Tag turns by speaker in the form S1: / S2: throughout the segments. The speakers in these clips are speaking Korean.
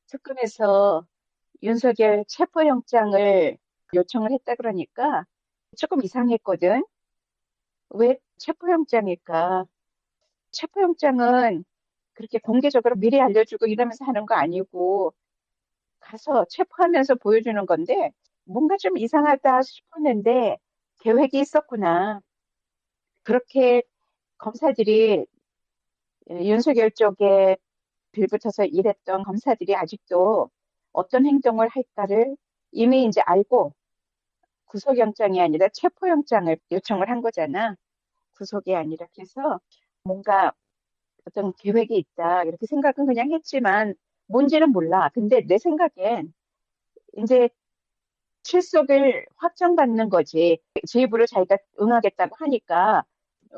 S1: 특검에서 윤석열 체포영장을 요청을 했다 그러니까 조금 이상했거든. 왜 체포영장일까? 체포영장은 그렇게 공개적으로 미리 알려주고 이러면서 하는 거 아니고 가서 체포하면서 보여주는 건데 뭔가 좀 이상하다 싶었는데 계획이 있었구나. 그렇게 검사들이 윤석열 쪽에 빌붙어서 일했던 검사들이 아직도 어떤 행동을 할까를 이미 이제 알고 구속영장이 아니라 체포영장을 요청을 한 거잖아. 구속이 아니라. 그래서 뭔가 어떤 계획이 있다. 이렇게 생각은 그냥 했지만 뭔지는 몰라. 근데 내 생각엔 이제 출석을 확정받는 거지. 제 입으로 자기가 응하겠다고 하니까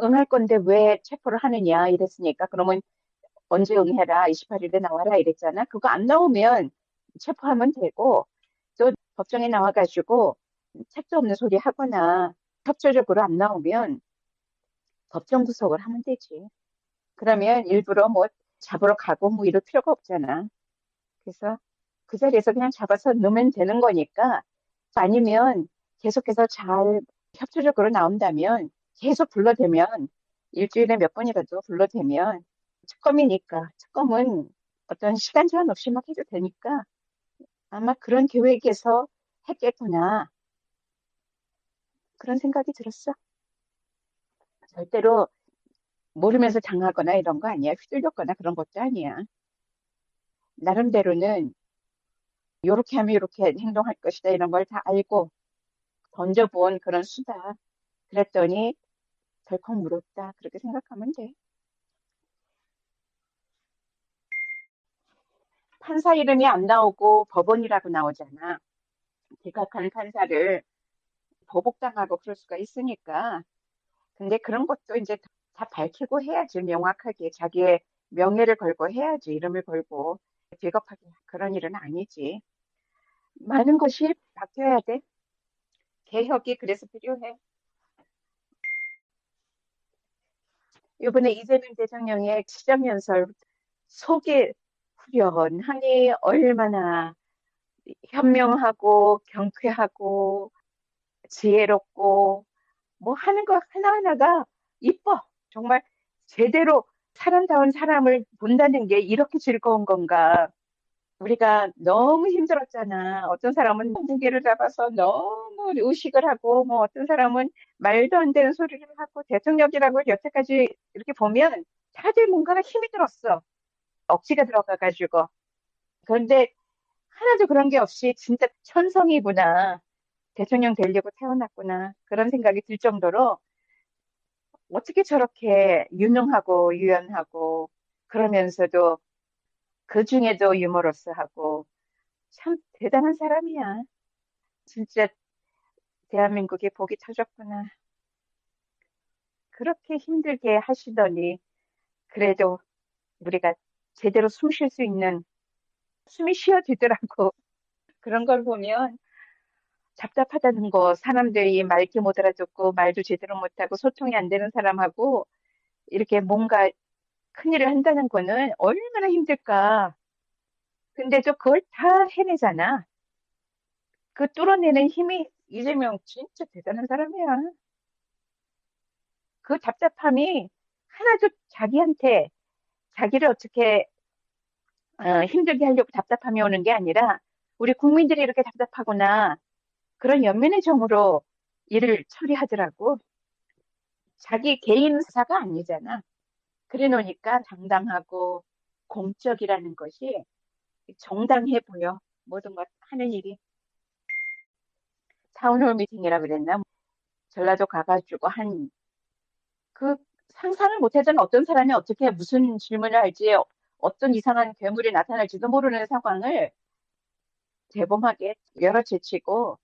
S1: 응할 건데 왜 체포를 하느냐 이랬으니까 그러면 언제 응해라. 28일에 나와라 이랬잖아. 그거 안 나오면 체포하면 되고 또 법정에 나와가지고 책도 없는 소리 하거나 협조적으로 안 나오면 법정 구속을 하면 되지. 그러면 일부러 뭐 잡으러 가고 뭐 이럴 필요가 없잖아. 그래서 그 자리에서 그냥 잡아서 넣으면 되는 거니까 아니면 계속해서 잘 협조적으로 나온다면 계속 불러대면 일주일에 몇 번이라도 불러대면 특검이니까 특검은 어떤 시간 제한 없이 막 해도 되니까 아마 그런 계획에서 했겠구나. 그런 생각이 들었어. 절대로 모르면서 당하거나 이런 거 아니야. 휘둘렸거나 그런 것도 아니야. 나름대로는 요렇게 하면 이렇게 행동할 것이다. 이런 걸 다 알고 던져본 그런 수다. 그랬더니 덜컥 물었다. 그렇게 생각하면 돼. 판사 이름이 안 나오고 법원이라고 나오잖아. 지각한 판사를 보복당하고 그럴 수가 있으니까. 근데 그런 것도 이제 다 밝히고 해야지. 명확하게 자기의 명예를 걸고 해야지. 이름을 걸고 비겁하게 그런 일은 아니지. 많은 것이 바뀌어야 돼. 개혁이 그래서 필요해. 이번에 이재명 대통령의 시정연설 속이 후련하니 얼마나 현명하고 경쾌하고 지혜롭고 뭐 하는 거 하나하나가 이뻐. 정말 제대로 사람다운 사람을 본다는 게 이렇게 즐거운 건가. 우리가 너무 힘들었잖아. 어떤 사람은 무게를 잡아서 너무 의식을 하고, 뭐 어떤 사람은 말도 안 되는 소리를 하고, 대통령이라고 여태까지 이렇게 보면 다들 뭔가가 힘이 들었어. 억지가 들어가가지고. 그런데 하나도 그런 게 없이 진짜 천성이구나. 대통령 되려고 태어났구나. 그런 생각이 들 정도로 어떻게 저렇게 유능하고 유연하고 그러면서도 그 중에도 유머러스하고 참 대단한 사람이야. 진짜 대한민국이 복이 터졌구나. 그렇게 힘들게 하시더니 그래도 우리가 제대로 숨 쉴 수 있는 숨이 쉬어지더라고. 그런 걸 보면 답답하다는 거, 사람들이 말귀 못 알아듣고 말도 제대로 못하고 소통이 안 되는 사람하고 이렇게 뭔가 큰일을 한다는 거는 얼마나 힘들까. 근데도 그걸 다 해내잖아. 그 뚫어내는 힘이 이재명 진짜 대단한 사람이야. 그 답답함이 하나도 자기한테 자기를 어떻게 힘들게 하려고 답답함이 오는 게 아니라 우리 국민들이 이렇게 답답하구나. 그런 연민의 정으로 일을 처리하더라고. 자기 개인사가 아니잖아. 그래 놓으니까 당당하고 공적이라는 것이 정당해 보여. 모든 것 하는 일이. 타운홀 미팅이라 그랬나? 전라도 가가지고 그 상상을 못하던 어떤 사람이 어떻게 무슨 질문을 할지 어떤 이상한 괴물이 나타날지도 모르는 상황을 대범하게 열어제치고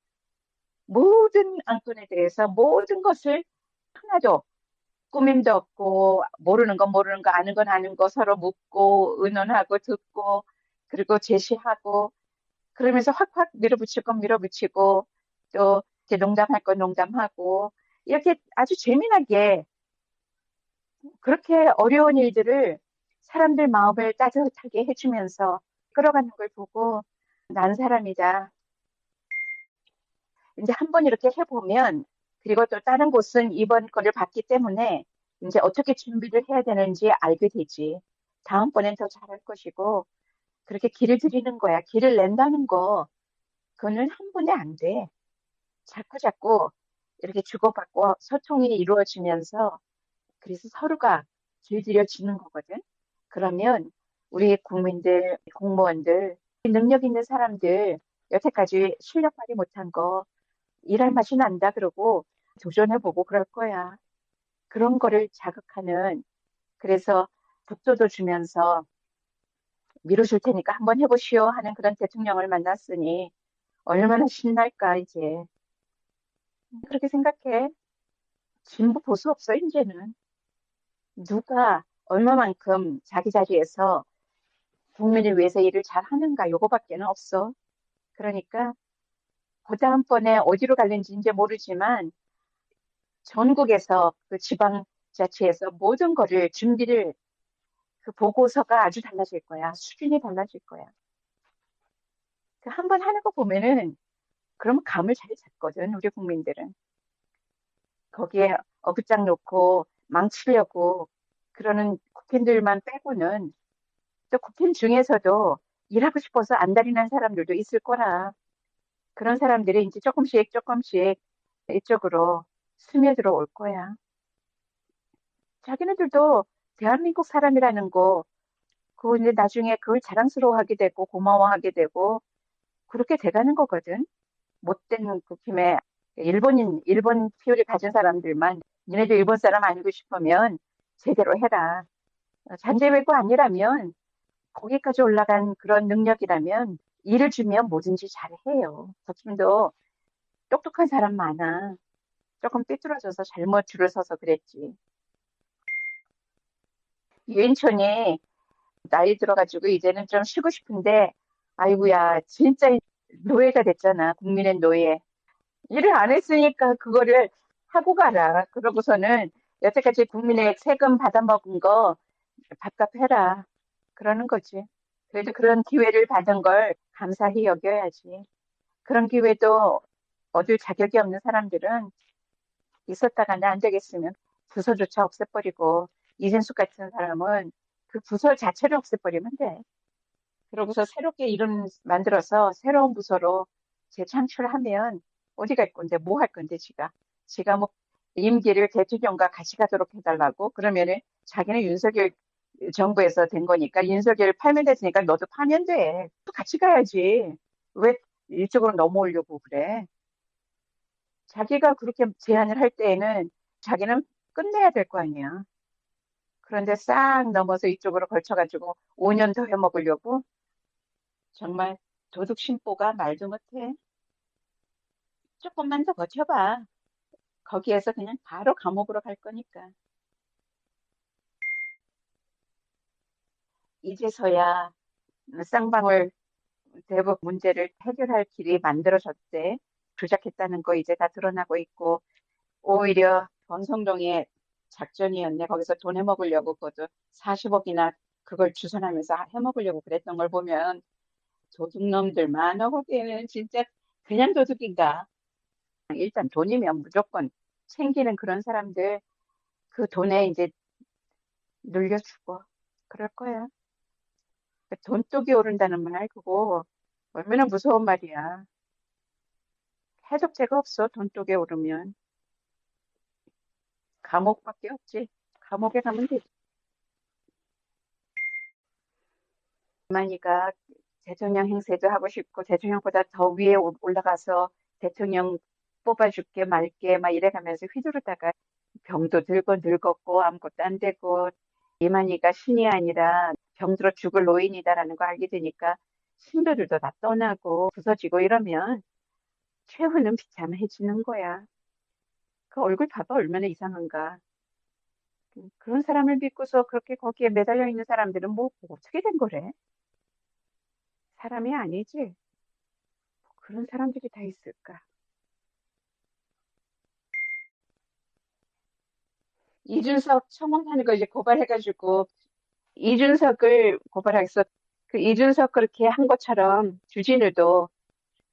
S1: 모든 안건에 대해서 모든 것을 하나도 꾸밈도 없고 모르는 건 모르는 거 아는 건 아는 거 서로 묻고 의논하고 듣고 그리고 제시하고 그러면서 확확 밀어붙일 건 밀어붙이고 또 이제 농담할 건 농담하고 이렇게 아주 재미나게 그렇게 어려운 일들을 사람들 마음을 따뜻하게 해주면서 끌어가는 걸 보고 난 사람이다. 이제 한 번 이렇게 해보면, 그리고 또 다른 곳은 이번 거를 봤기 때문에 이제 어떻게 준비를 해야 되는지 알게 되지. 다음번엔 더 잘할 것이고, 그렇게 길을 들이는 거야. 길을 낸다는 거, 그거는 한 번에 안 돼. 자꾸 자꾸 이렇게 주고받고 소통이 이루어지면서, 그래서 서로가 길들여지는 거거든. 그러면 우리 국민들, 공무원들, 능력 있는 사람들, 여태까지 실력 발휘 못한 거 일할 맛이 난다 그러고 도전해보고 그럴 거야. 그런 거를 자극하는, 그래서 북도도 주면서 밀어줄 테니까 한번 해보시오 하는 그런 대통령을 만났으니 얼마나 신날까, 이제. 그렇게 생각해. 진보 보수 없어, 이제는. 누가 얼마만큼 자기 자리에서 국민을 위해서 일을 잘 하는가, 요거밖에는 없어. 그러니까 그 다음번에 어디로 갈는지 이제 모르지만 전국에서 그 지방자치에서 모든 거를 준비를, 그 보고서가 아주 달라질 거야. 수준이 달라질 거야. 그 한 번 하는 거 보면은 그러면 감을 잘 잡거든, 우리 국민들은. 거기에 어깃장 놓고 망치려고 그러는 국민들만 빼고는, 또 국민 중에서도 일하고 싶어서 안달이 난 사람들도 있을 거라. 그런 사람들이 이제 조금씩 조금씩 이쪽으로 스며들어 올 거야. 자기네들도 대한민국 사람이라는 거, 그거 이제 나중에 그걸 자랑스러워하게 되고 고마워하게 되고 그렇게 돼가는 거거든. 못된 국힘에 일본 피요를 가진 사람들만 니네들 일본 사람 아니고 싶으면 제대로 해라. 잔재외고 아니라면, 거기까지 올라간 그런 능력이라면 일을 주면 뭐든지 잘해요. 국힘도 똑똑한 사람 많아. 조금 삐뚤어져서 잘못 줄을 서서 그랬지. 유인촌이 나이 들어가지고 이제는 좀 쉬고 싶은데, 아이고야, 진짜 노예가 됐잖아. 국민의 노예. 일을 안 했으니까 그거를 하고 가라. 그러고서는 여태까지 국민의 세금 받아먹은 거 밥값 해라. 그러는 거지. 그래도 그런 기회를 받은 걸 감사히 여겨야지. 그런 기회도 얻을 자격이 없는 사람들은 있었다가는 안 되겠으면 부서조차 없애버리고, 이진숙 같은 사람은 그 부서 자체를 없애버리면 돼. 그러고서 새롭게 이름 만들어서 새로운 부서로 재창출하면 어디 갈 건데, 뭐 할 건데, 지가 뭐 임기를 대통령과 같이 가도록 해달라고 그러면은 자기는 윤석열 정부에서 된 거니까, 윤석열 파면됐으니까 너도 파면 돼. 또 같이 가야지. 왜 이쪽으로 넘어오려고 그래? 자기가 그렇게 제안을 할 때에는 자기는 끝내야 될 거 아니야. 그런데 싹 넘어서 이쪽으로 걸쳐가지고 5년 더 해먹으려고? 정말 도둑 심보가 말도 못해. 조금만 더 버텨봐. 거기에서 그냥 바로 감옥으로 갈 거니까. 이제서야 쌍방울 대북 문제를 해결할 길이 만들어졌대. 조작했다는 거 이제 다 드러나고 있고, 오히려 권성동의 작전이었네. 거기서 돈 해먹으려고 그것도 40억이나 그걸 주선하면서 해먹으려고 그랬던 걸 보면 도둑놈들만, 거기에는 진짜 그냥 도둑인가. 일단 돈이면 무조건 챙기는 그런 사람들, 그 돈에 이제 눌려주고 그럴 거야. 그 돈독이 오른다는 말, 그거 얼마나 무서운 말이야. 해독제가 없어, 돈독에 오르면. 감옥밖에 없지. 감옥에 가면 되지. 만이가 대통령 행세도 하고 싶고 대통령보다 더 위에 올라가서 대통령 뽑아줄게 말게 막 이래가면서 휘두르다가 병도 들고 늙었고 아무것도 안 되고, 이만희가 신이 아니라 병들어 죽을 노인이다라는 거 알게 되니까 신도들도 다 떠나고 부서지고 이러면 최후는 비참해지는 거야. 그 얼굴 봐봐, 얼마나 이상한가. 그런 사람을 믿고서 그렇게 거기에 매달려 있는 사람들은 뭐 어떻게 된 거래? 사람이 아니지. 그런 사람들이 다 있을까? 이준석 청원하는 거 이제 고발해가지고 이준석을 고발하겠어. 그 이준석 그렇게 한 것처럼 주진우도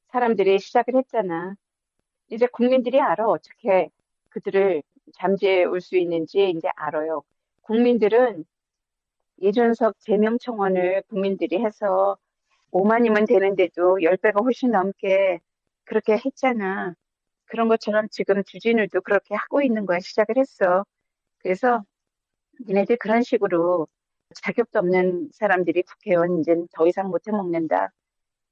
S1: 사람들이 시작을 했잖아. 이제 국민들이 알아. 어떻게 그들을 잠재울 수 있는지 이제 알아요. 국민들은 이준석 제명청원을 국민들이 해서 5만이면 되는데도 10배가 훨씬 넘게 그렇게 했잖아. 그런 것처럼 지금 주진우도 그렇게 하고 있는 거야. 시작을 했어. 그래서 니네들 그런 식으로 자격도 없는 사람들이 국회의원 이제 더 이상 못해 먹는다.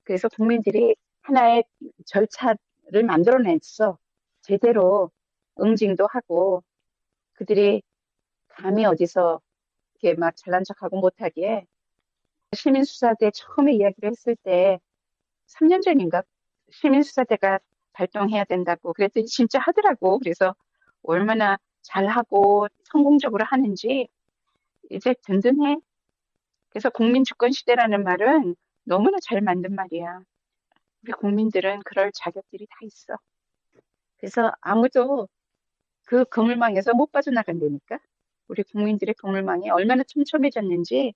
S1: 그래서 국민들이 하나의 절차를 만들어냈어. 제대로 응징도 하고 그들이 감히 어디서 이렇게 막 잘난 척하고 못하게 시민수사대 처음에 이야기를 했을 때 3년 전인가 시민수사대가 발동해야 된다고 그랬더니 진짜 하더라고. 그래서 얼마나 잘하고 성공적으로 하는지 이제 든든해. 그래서 국민주권시대라는 말은 너무나 잘 만든 말이야. 우리 국민들은 그럴 자격들이 다 있어. 그래서 아무도 그 그물망에서 못 빠져나간다니까. 우리 국민들의 그물망이 얼마나 촘촘해졌는지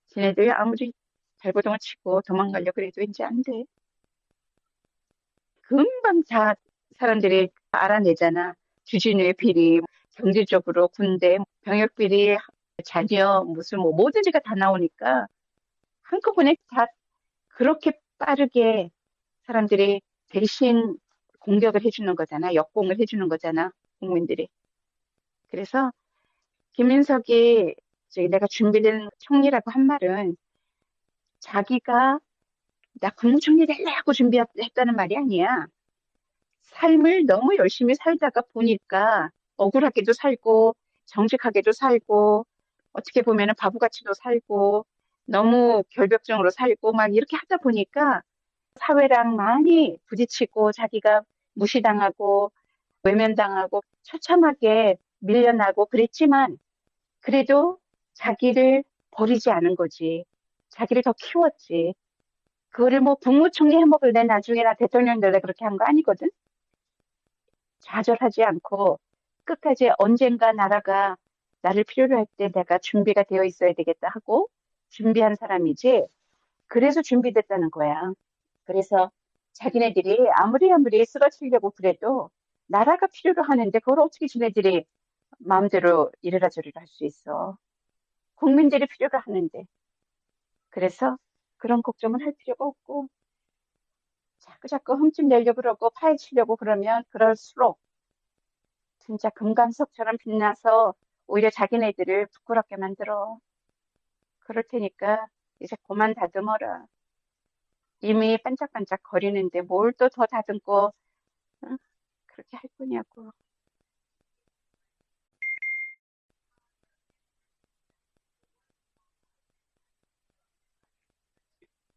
S1: 지네들이 아무리 발버둥을 치고 도망가려고 해도 이제 안 돼. 금방 다 사람들이 알아내잖아. 주진우의 비리, 경제적으로 군대, 병역 비리, 자녀, 무슨 뭐 뭐든지가 다 나오니까 한꺼번에 다 그렇게 빠르게 사람들이 대신 공격을 해주는 거잖아. 역공을 해주는 거잖아. 국민들이. 그래서 김민석이 저기 내가 준비된 총리라고 한 말은 자기가 나 국무총리 될래 하고 준비했다는 말이 아니야. 삶을 너무 열심히 살다가 보니까 억울하게도 살고 정직하게도 살고 어떻게 보면은 바보같이도 살고 너무 결벽증으로 살고 막 이렇게 하다 보니까 사회랑 많이 부딪히고 자기가 무시당하고 외면당하고 처참하게 밀려나고 그랬지만 그래도 자기를 버리지 않은 거지. 자기를 더 키웠지. 그거를 뭐 국무총리 해먹을래 나중에 나 대통령 될래 그렇게 한 거 아니거든. 좌절하지 않고 끝까지 언젠가 나라가 나를 필요로 할 때 내가 준비가 되어 있어야 되겠다 하고 준비한 사람이지. 그래서 준비됐다는 거야. 그래서 자기네들이 아무리 쓰러지려고 그래도 나라가 필요로 하는데 그걸 어떻게 지네들이 마음대로 이래라 저래라 할 수 있어. 국민들이 필요로 하는데. 그래서 그런 걱정을 할 필요가 없고 자꾸 흠집 내려고 그러고 파헤치려고 그러면 그럴수록 진짜 금강석처럼 빛나서 오히려 자기네들을 부끄럽게 만들어. 그럴 테니까 이제 그만 다듬어라. 이미 반짝반짝 거리는데 뭘 또 더 다듬고 응? 그렇게 할 거냐고.